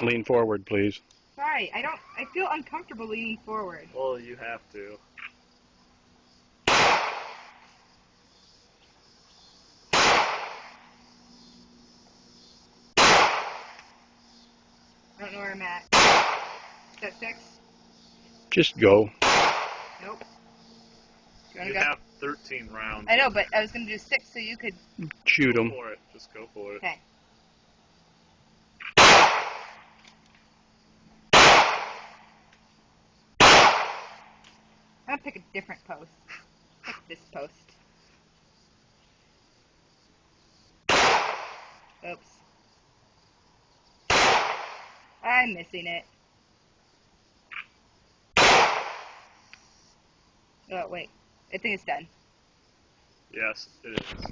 Lean forward, please. Sorry, I feel uncomfortable leaning forward. Well, you have to. I don't know where I'm at. Is that 6? Just go. Nope. You have 13 rounds. I know, but I was going to do 6 so you could... Shoot Go them. for it. Just go for it. Okay. I'm going to pick a different post. Pick this post. Oops. I'm missing it. Oh, wait. I think it's done. Yes, it is.